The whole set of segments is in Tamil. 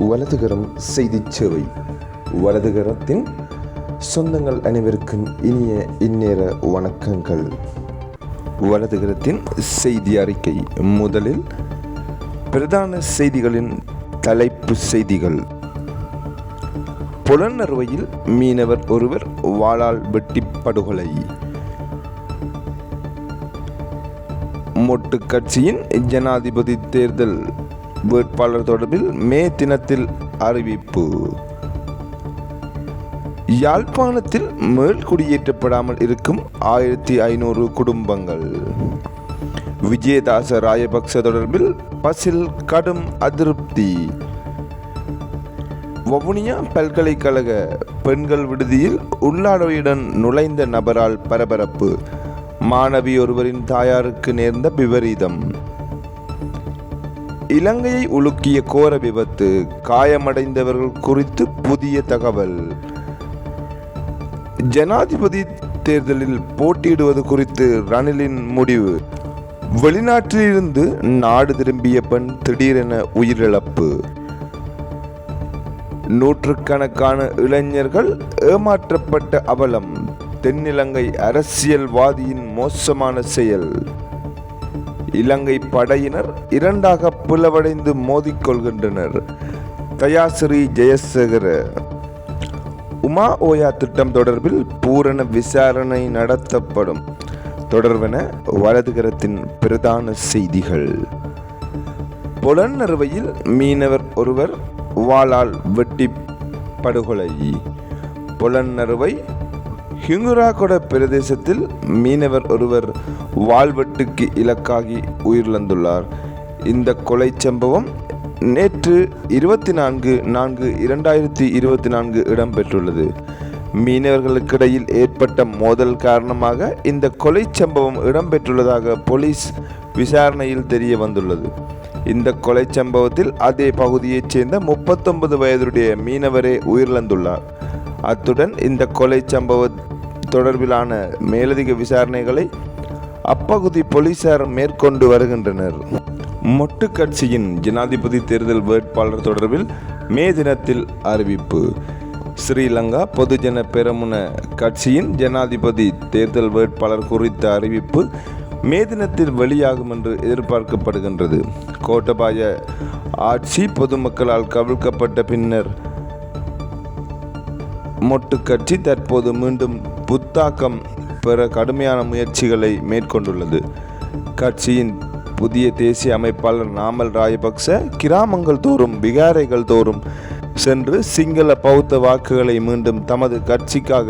வலதுகரம் செய்திச் சேவை. வலதுகரத்தின் சொந்தங்கள் அனைவருக்கும் இனிய இந்நேர வணக்கங்கள். வலதுகரத்தின் செய்தி அறிக்கை. முதலில் பிரதான செய்திகளின் தலைப்பு செய்திகள். புலனறுவையில் மீனவர் ஒருவர் வாளால் வெட்டி படுகொலை. மொட்டு கட்சியின் ஜனாதிபதி தேர்தல் வேட்பாளர் தொடர்பில் மே தினத்தில் அறிவிப்பு. யாழ்ப்பாணத்தில் மேல் குடியேற்றப்படாமல் இருக்கும் 1500 குடும்பங்கள். விஜயதாச ராயபக்ச தொடர்பில் பசில் கடும் அதிருப்தி. வவுனியா பல்கலைக்கழக பெண்கள் விடுதியில் உள்ளாடையுடன் நுழைந்த நபரால் பரபரப்பு. மாணவி ஒருவரின் தாயாருக்கு நேர்ந்த விபரீதம். இலங்கையை உலுக்கிய கோர விபத்து. காயமடைந்தவர்கள் குறித்து புதிய தகவல். ஜனாதிபதி தேர்தலில் போட்டியிடுவது குறித்து ரணிலின் முடிவு. வெளிநாட்டிலிருந்து நாடு திரும்பிய பெண் திடீரென உயிரிழப்பு. நூற்றுக்கணக்கான இளைஞர்கள் ஏமாற்றப்பட்ட அவலம். தென்னிலங்கை அரசியல்வாதியின் மோசமான செயல். இலங்கை படையினர் இரண்டாக பிளவடைந்து மோதிக்கொள்கின்றனர். தயாசிறி ஜெயசேகர. உமா ஓயா திட்டம் தொடர்பில் பூரண விசாரணை நடத்தப்படும் தொடர்பென வலதுகரத்தின் பிரதான செய்திகள். புலனறுவையில் மீனவர் ஒருவர் வாளால் வெட்டி படுகொலை. புலனறுவை ஹிங்குராகொட பிரதேசத்தில் மீனவர் ஒருவர் வாள்வெட்டுக்கு இலக்காகி உயிரிழந்துள்ளார். இந்த கொலை சம்பவம் நேற்று 24/4/2024 இடம்பெற்றுள்ளது. மீனவர்களுக்கிடையில் ஏற்பட்ட மோதல் காரணமாக இந்த கொலை சம்பவம் இடம்பெற்றுள்ளதாக போலீஸ் விசாரணையில் தெரிய வந்துள்ளது. இந்த கொலை சம்பவத்தில் அதே பகுதியைச் சேர்ந்த 39 வயதுடைய மீனவரே உயிரிழந்துள்ளார். அத்துடன் இந்த கொலை சம்பவ தொடர்பிலான மேலதிக விசாரணைகளை அப்பகுதி போலீசார் மேற்கொண்டு வருகின்றனர். மொட்டு கட்சியின் ஜனாதிபதி தேர்தல் வேட்பாளர் தொடர்பில் மே தினத்தில் அறிவிப்பு. ஸ்ரீலங்கா பொதுஜன பெரமுன கட்சியின் ஜனாதிபதி தேர்தல் வேட்பாளர் குறித்த அறிவிப்பு மே தினத்தில் வெளியாகும் என்று எதிர்பார்க்கப்படுகின்றது. கோட்டபாய ஆட்சி பொதுமக்களால் கவிழ்க்கப்பட்ட பின்னர் மொட்டு கட்சி தற்போது மீண்டும் புத்தாக்கம் பெற கடுமையான முயற்சிகளை மேற்கொண்டுள்ளது. கட்சியின் புதிய தேசிய அமைப்பாளர் நாமல் ராயபக்ச கிராமங்கள் தோறும் விகாரைகள் தோறும் சென்று சிங்கள பௌத்த வாக்குகளை மீண்டும் தமது கட்சிக்காக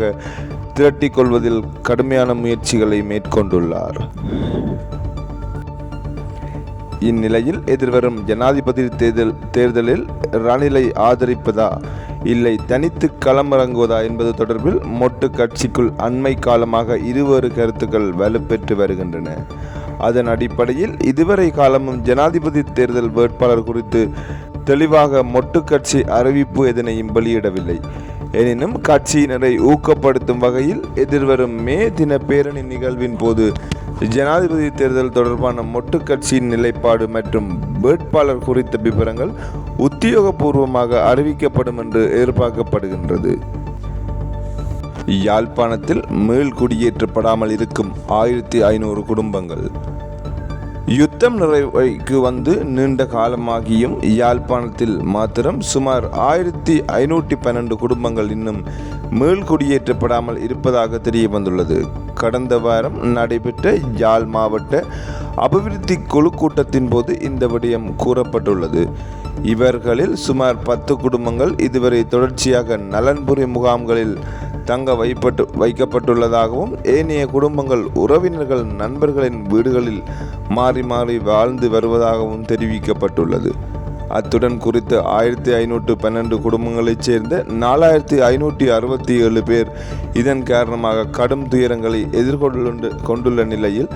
திரட்டிக் கொள்வதில் கடுமையான முயற்சிகளை மேற்கொண்டுள்ளார். இந்நிலையில் எதிர்வரும் ஜனாதிபதி தேர்தலில் ரணிலை ஆதரிப்பதா இல்லை தனித்து களமிறங்குவதா என்பது தொடர்பில் மொட்டு கட்சிக்குள் அண்மை காலமாக இருவேறு கருத்துக்கள் வலுப்பெற்று வருகின்றன. அதன் அடிப்படையில் இதுவரை காலமும் ஜனாதிபதி தேர்தல் வேட்பாளர் குறித்து தெளிவாக மொட்டு கட்சி அறிவிப்பு எதனையும் வெளியிடவில்லை. எனினும் கட்சியினரை ஊக்கப்படுத்தும் வகையில் எதிர்வரும் மே தின பேரணி நிகழ்வின் போது ஜனாதிபதி தேர்தல் தொடர்பான மொட்டு கட்சியின் நிலைப்பாடு மற்றும் வேட்பாளர் குறித்த விவரங்கள் உத்தியோகபூர்வமாக அறிவிக்கப்படும் என்று எதிர்பார்க்கப்படுகின்றது. யாழ்ப்பாணத்தில் மீள் குடியேற்றப்படாமல் இருக்கும் 1500 குடும்பங்கள். யுத்தம் நிறைவுக்கு வந்து நீண்ட காலமாகியும் யாழ்ப்பாணத்தில் மாத்திரம் சுமார் 1512 குடும்பங்கள் இன்னும் மீள் குடியேற்றப்படாமல் இருப்பதாக தெரிய வந்துள்ளது. கடந்த வாரம் நடைபெற்ற யாழ் மாவட்ட அபிவிருத்தி குழு கூட்டத்தின் போது இந்த விடயம் கூறப்பட்டுள்ளது. இவர்களில் சுமார் 10 குடும்பங்கள் இதுவரை தொடர்ச்சியாக நலன்புரி முகாம்களில் தங்க வைக்கப்பட்டுள்ளதாகவும் ஏனைய குடும்பங்கள் உறவினர்கள் நண்பர்களின் வீடுகளில் மாறி மாறி வாழ்ந்து வருவதாகவும் தெரிவிக்கப்பட்டுள்ளது. அத்துடன் குறித்த 1512 குடும்பங்களைச் சேர்ந்த 4567 பேர் இதன் காரணமாக கடும் துயரங்களை எதிர்கொண்டுள்ள நிலையில்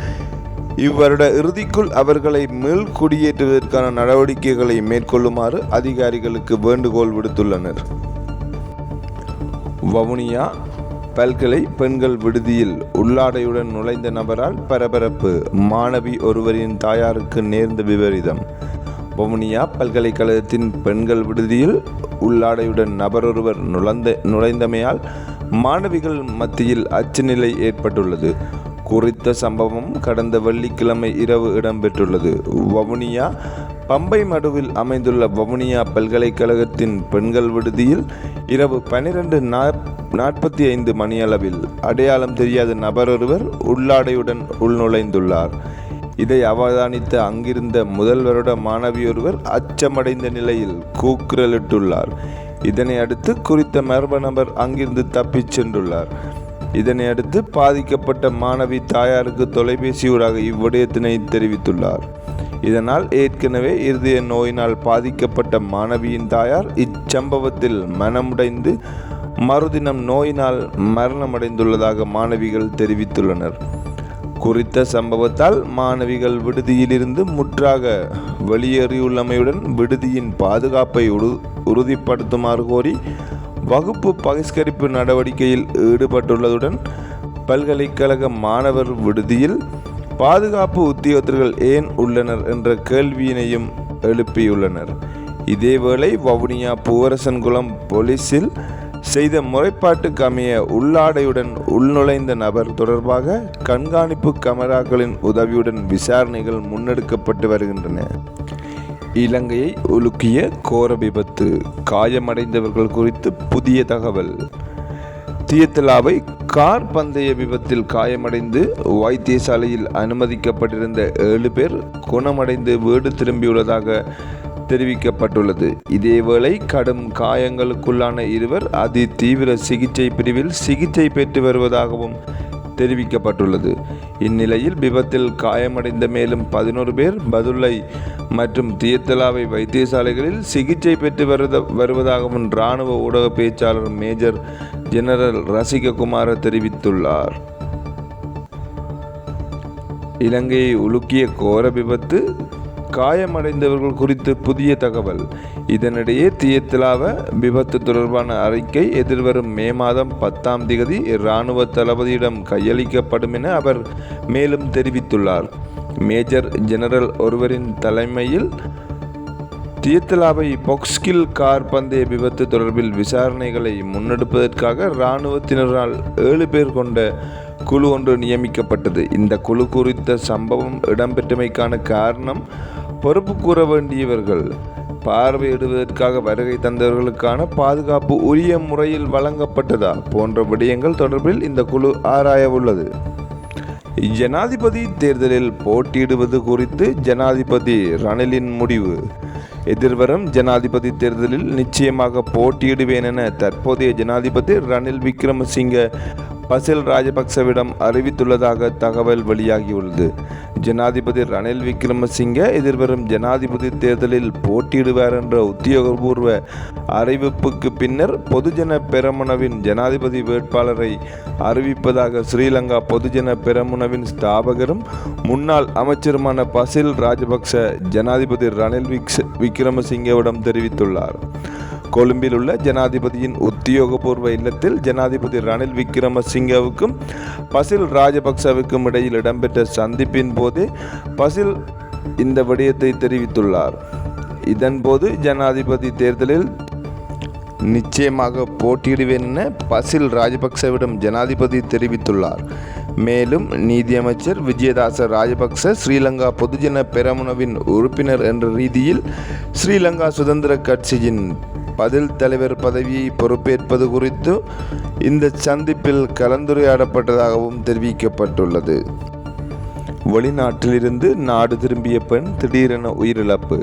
இவ்வருட இறுதிக்குள் அவர்களை மீள் குடியேற்றுவதற்கான நடவடிக்கைகளை மேற்கொள்ளுமாறு அதிகாரிகளுக்கு வேண்டுகோள் விடுத்துள்ளனர். வவுனியா பல்கலை பெண்கள் விடுதியில் உள்ளாடையுடன் நுழைந்த நபரால் பரபரப்பு. மாணவி ஒருவரின் தாயாருக்கு நேர்ந்த விபரீதம். வவுனியா பல்கலைக்கழகத்தின் பெண்கள் விடுதியில் உள்ளாடையுடன் நபரொருவர் நுழைந்தமையால் மாணவிகள் மத்தியில் அச்சநிலை ஏற்பட்டுள்ளது. குறித்த சம்பவம் கடந்த வெள்ளிக்கிழமை இரவு இடம்பெற்றுள்ளது. வவுனியா பம்பை மடுவில் அமைந்துள்ள வவுனியா பல்கலைக்கழகத்தின் பெண்கள் விடுதியில் இரவு 12:45 மணியளவில் அடையாளம் தெரியாத நபரொருவர் உள்ளாடையுடன் உள்நுழைந்துள்ளார். இதை அவதானித்த அங்கிருந்த முதல் வருட மாணவியொருவர் அச்சமடைந்த நிலையில் கூக்குரலிட்டுள்ளார். இதனை அடுத்து குறித்த மர்ம நபர் அங்கிருந்து தப்பிச் சென்றுள்ளார். இதனை அடுத்து பாதிக்கப்பட்ட மாணவி தாயாருக்கு தொலைபேசியூடாக இவ்விடயத்தினை தெரிவித்துள்ளார். இதனால் ஏற்கனவே இருதய நோயினால் பாதிக்கப்பட்ட மாணவியின் தாயார் இச்சம்பவத்தில் மனமுடைந்து மறுதினம் நோயினால் மரணமடைந்துள்ளதாக மாணவிகள் தெரிவித்துள்ளனர். குறித்த சம்பவத்தால் மாணவிகள் விடுதியிலிருந்து முற்றாக வெளியேறியுள்ளமையுடன் விடுதியின் பாதுகாப்பை உறுதிப்படுத்துமாறு கோரி வகுப்பு பகிஷ்கரிப்பு நடவடிக்கையில் ஈடுபட்டுள்ளதுடன் பல்கலைக்கழக மாணவர் விடுதியில் பாதுகாப்பு உத்தியோகத்தர்கள் ஏன் உள்ளனர் என்ற கேள்வியினையும் எழுப்பியுள்ளனர். இதேவேளை வவுனியா பூவரசன்குளம் போலீசில் செய்த முறைப்பாட்டுக்கு அமைய உள்ளாடையுடன் உள்நுழைந்த நபர் தொடர்பாக கண்காணிப்பு கமராக்களின் உதவியுடன் விசாரணைகள் முன்னெடுக்கப்பட்டு வருகின்றன. இலங்கையை உலுக்கிய கோர விபத்து, காயமடைந்தவர்கள் குறித்து புதிய தகவல். தியத்தலாவை கார் பந்தய விபத்தில் காயமடைந்து வைத்தியசாலையில் அனுமதிக்கப்பட்டிருந்த 7 பேர் குணமடைந்து வீடு திரும்பியுள்ளதாக தெரிவிக்கப்பட்டுள்ளது. இதேவேளை கடும் காயங்களுக்குள்ளான 2 அதி தீவிர சிகிச்சை பிரிவில் சிகிச்சை பெற்று வருவதாகவும் தெரிவிக்கப்பட்டுள்ளது. இந்நிலையில் விபத்தில் காயமடைந்த மேலும் 11 பேர் பதுளை மற்றும் தியத்தலாவை வைத்தியசாலைகளில் சிகிச்சை பெற்று வருவதாகவும் இராணுவ ஊடக பேச்சாளர் மேஜர் ஜெனரல் ரசிககுமார தெரிவித்துள்ளார். இலங்கையை உலுக்கிய கோர விபத்து, காயமடைந்தவர்கள் குறித்து புதிய தகவல். இதனிடையே தியத்தலாவ விபத்து தொடர்பான அறிக்கை எதிர்வரும் மே மாதம் 10ஆம் தேதி இராணுவ தளபதியிடம் கையளிக்கப்படும் என அவர் மேலும் தெரிவித்துள்ளார். மேஜர் ஜெனரல் ஒருவரின் தலைமையில் தியத்தலாவை பொக்ஸ்கில் கார் பந்தய விபத்து தொடர்பில் விசாரணைகளை முன்னெடுப்பதற்காக இராணுவத்தினரால் 7 பேர் கொண்ட குழு ஒன்று நியமிக்கப்பட்டது. இந்த குழு குறித்த சம்பவம் இடம்பெற்றமைக்கான காரணம், பொறுப்பு கூற வேண்டியவர்கள், பார்வையிடுவதற்காக வருகை தந்தவர்களுக்கான பாதுகாப்பு உரிய முறையில் வழங்கப்பட்டதா போன்ற விடயங்கள் தொடர்பில் இந்த குழு ஆராய உள்ளது. ஜனாதிபதி தேர்தலில் போட்டியிடுவது குறித்து ஜனாதிபதி ரணிலின் முடிவு. எதிர்வரும் ஜனாதிபதி தேர்தலில் நிச்சயமாக போட்டியிடுவேன் என தற்போதைய ஜனாதிபதி ரணில் விக்ரமசிங்க பசில் ராஜபக்சவிடம் அறிவித்துள்ளதாக தகவல் வெளியாகியுள்ளது. ஜனாதிபதி ரணில் விக்ரமசிங்க எதிர்வரும் ஜனாதிபதி தேர்தலில் போட்டியிடுவார் என்ற உத்தியோகபூர்வ அறிவிப்புக்கு பின்னர் பொதுஜன பெரமுனவின் ஜனாதிபதி வேட்பாளரை அறிவிப்பதாக ஸ்ரீலங்கா பொதுஜன பெரமுனவின் ஸ்தாபகரும் முன்னாள் அமைச்சருமான பசில் ராஜபக்ச ஜனாதிபதி ரணில் விக்ரமசிங்கவிடம் தெரிவித்துள்ளார். கொழும்பில் உள்ள ஜனாதிபதியின் உத்தியோகபூர்வ இல்லத்தில் ஜனாதிபதி ரணில் விக்ரமசிங்கவுக்கும் பசில் ராஜபக்சவுக்கும் இடையில் இடம்பெற்ற சந்திப்பின் போது பசில் இந்த விடயத்தை தெரிவித்துள்ளார். இதன்போது ஜனாதிபதி தேர்தலில் நிச்சயமாக போட்டியிடுவேன் என பசில் ராஜபக்சவிடம் ஜனாதிபதி தெரிவித்துள்ளார். மேலும் நீதியமைச்சர் விஜயதாச ராஜபக்ச ஸ்ரீலங்கா பொதுஜன பெரமுனவின் உறுப்பினர் என்ற ரீதியில் ஸ்ரீலங்கா சுதந்திர கட்சியின் பதில் தலைவர் பதவியை பொறுப்பேற்பது குறித்து இந்த சந்திப்பில் கலந்துரையாடப்பட்டதாகவும் தெரிவிக்கப்பட்டுள்ளது. வெளிநாட்டிலிருந்து நாடு திரும்பிய பெண் திடீரென உயிரிழப்பு.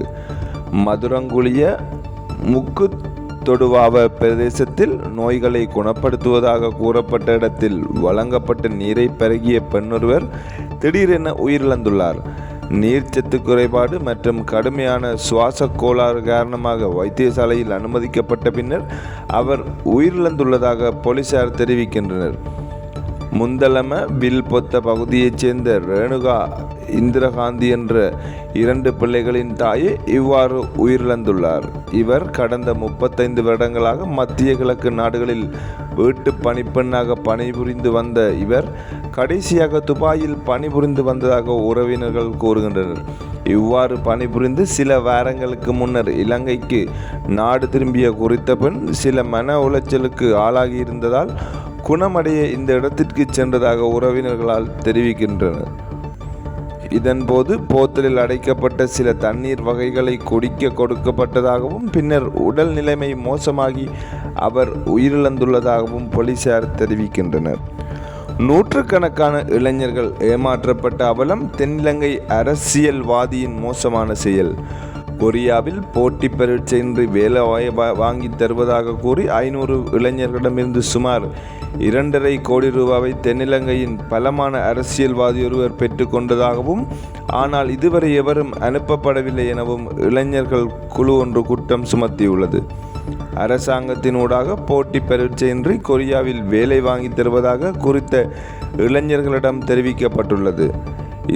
மதுரங்குளிய முக்கு தொடுவாவ பிரதேசத்தில் நோய்களை குணப்படுத்துவதாக கூறப்பட்ட இடத்தில் வழங்கப்பட்ட நீரை பருகிய பெண்ணொருவர் திடீரென உயிரிழந்துள்ளார். நீர்ச்சத்து குறைபாடு மற்றும் கடுமையான சுவாச கோளாறு காரணமாக வைத்தியசாலையில் அனுமதிக்கப்பட்ட பின்னர் அவர் உயிரிழந்துள்ளதாக போலீசார் தெரிவிக்கின்றனர். முந்தலம வில்பொத்த பகுதியைச் சேர்ந்த ரேணுகா இந்திரகாந்தி என்ற 2 பிள்ளைகளின் தாயே இவ்வாறு உயிரிழந்துள்ளார். இவர் கடந்த 35 வருடங்களாக மத்திய கிழக்கு நாடுகளில் வீட்டு பணிப்பெண்ணாக பணிபுரிந்து வந்த இவர் கடைசியாக துபாயில் பணிபுரிந்து வந்ததாக உறவினர்கள் கூறுகின்றனர். இவ்வாறு பணிபுரிந்து சில வாரங்களுக்கு முன்னர் இலங்கைக்கு நாடு திரும்பிய குறித்த பெண் சில மன உளைச்சலுக்கு ஆளாகியிருந்ததால் குணமடைய இந்த இடத்திற்கு சென்றதாக உறவினர்களால் தெரிவிக்கின்றனர். இதன்போது போத்தலில் அடைக்கப்பட்ட சில தண்ணீர் வகைகளை குடிக்க கொடுக்கப்பட்டதாகவும் பின்னர் உடல் நிலைமை மோசமாகி அவர் உயிரிழந்துள்ளதாகவும் போலீசார் தெரிவிக்கின்றனர். நூற்றுக்கணக்கான இளைஞர்கள் ஏமாற்றப்பட்ட அவலம் தென்னிலங்கை அரசியல்வாதியின் மோசமான செயல். கொரியாவில் போட்டி பரீட்சையின்றி வேலை வாங்கி தருவதாக கூறி 500 இளைஞர்களிடமிருந்து சுமார் 2.5 கோடி ரூபாவை தென்னிலங்கையின் பலமான அரசியல்வாதி ஒருவர் பெற்றுக்கொண்டதாகவும் ஆனால் இதுவரை எவரும் அனுப்பப்படவில்லை எனவும் இளைஞர்கள் குழு ஒன்று குற்றம் சுமத்தியுள்ளது. அரசாங்கத்தினூடாக போட்டி பரீட்சையின்றி கொரியாவில் வேலை வாங்கி தருவதாக குறித்த இளைஞர்களிடம் தெரிவிக்கப்பட்டுள்ளது.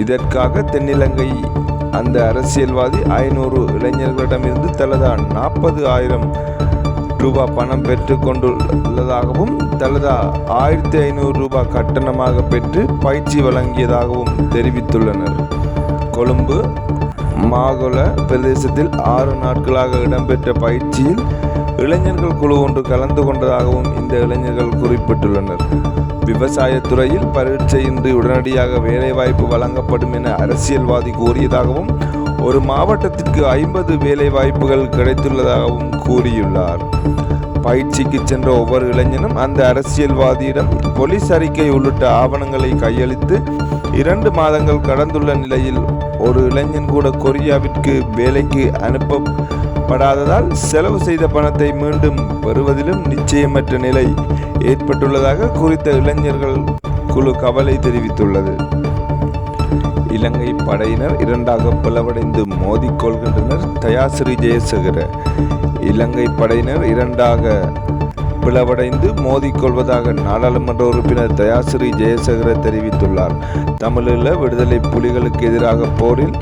இதற்காக தென்னிலங்கை அந்த அரசியல்வாதி 500 இளைஞர்களிடமிருந்து தலதா 40,000 ரூபாய் பணம் பெற்று கொண்டுள்ளதாகவும் தலதா 1,500 ரூபாய் கட்டணமாக பெற்று பயிற்சி வழங்கியதாகவும் தெரிவித்துள்ளனர். கொழும்பு மாகொல பிரதேசத்தில் 6 நாட்களாக இடம்பெற்ற பயிற்சியில் இளைஞர்கள் குழு ஒன்று கலந்து கொண்டதாகவும் இந்த இளைஞர்கள் குறிப்பிட்டுள்ளனர். விவசாயத்துறையில் பரீட்சையின்றி உடனடியாக வேலைவாய்ப்பு வழங்கப்படும் என அரசியல்வாதி கூறியதாகவும் ஒரு மாவட்டத்திற்கு 50 வேலை வாய்ப்புகள் கிடைத்துள்ளதாகவும் கூறியுள்ளார். பயிற்சிக்கு சென்ற ஒவ்வொரு இளைஞனும் அந்த அரசியல்வாதியிடம் போலீஸ் அறிக்கை உள்ளிட்ட ஆவணங்களை கையளித்து 2 மாதங்கள் கடந்துள்ள நிலையில் ஒரு இளைஞன் கூட கொரியாவிற்கு வேலைக்கு அனுப்பப்படாததால் செலவு செய்த பணத்தை மீண்டும் பெறுவதிலும் நிச்சயமற்ற நிலை ஏற்பட்டுள்ளதாக குறித்த இளைஞர்கள் குழு கவலை தெரிவித்துள்ளது. இலங்கை படையினர் 2ஆக பிளவடைந்து மோதிக்கொள்கின்றனர். தயாசிறி ஜெயசேகர. இலங்கை படையினர் 2ஆக பிளவடைந்து மோதிக்கொள்வதாக நாடாளுமன்ற உறுப்பினர் தயாசிறி ஜெயசேகர தெரிவித்துள்ளார். தமிழீழ விடுதலை புலிகளுக்கு எதிராக போரில்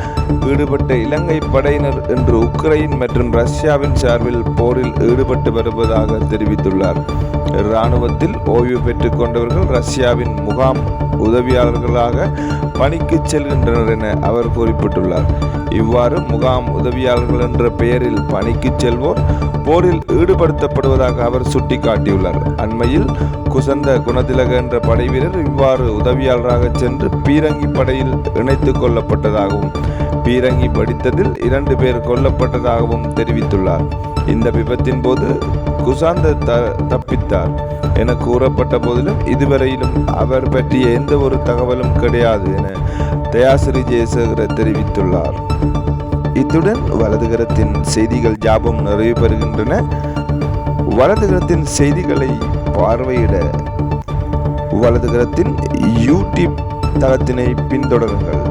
ஈடுபட்ட இலங்கை படையினர் இன்று உக்ரைன் மற்றும் ரஷ்யாவின் சார்பில் போரில் ஈடுபட்டு வருவதாக தெரிவித்துள்ளார். இராணுவத்தில் ஓய்வு பெற்றுக் கொண்டவர்கள் ரஷ்யாவின் முகாம் உதவியாளர்களாக பணிக்கு செல்கின்றனர் என அவர் குறிப்பிட்டுள்ளார். இவ்வாறு முகாம் உதவியாளர்கள் என்ற பெயரில் பணிக்கு செல்வோர் போரில் ஈடுபடுத்தப்படுவதாக அவர் சுட்டிக்காட்டியுள்ளார். அண்மையில் குசந்த குணதிலக என்ற படை வீரர் இவ்வாறு உதவியாளராக சென்று பீரங்கி படையில் இணைத்துக் கொள்ளப்பட்டதாகவும் பீரங்கி படித்ததில் 2 பேர் கொல்லப்பட்டதாகவும் தெரிவித்துள்ளார். இந்த விபத்தின் போது குசாந்த தப்பித்தார் என கூறப்பட்ட போதிலும் இதுவரையிலும் அவர் பற்றிய எந்த ஒரு தகவலும் கிடையாது என தயாசிறி ஜெயசேகர தெரிவித்துள்ளார். இத்துடன் வலதுகரத்தின் செய்திகள் யாவும் நிறைவு பெறுகின்றன. வலதுகரத்தின் செய்திகளை பார்வையிட வலதுகரத்தின் யூடியூப் தளத்தினை பின்தொடருங்கள்.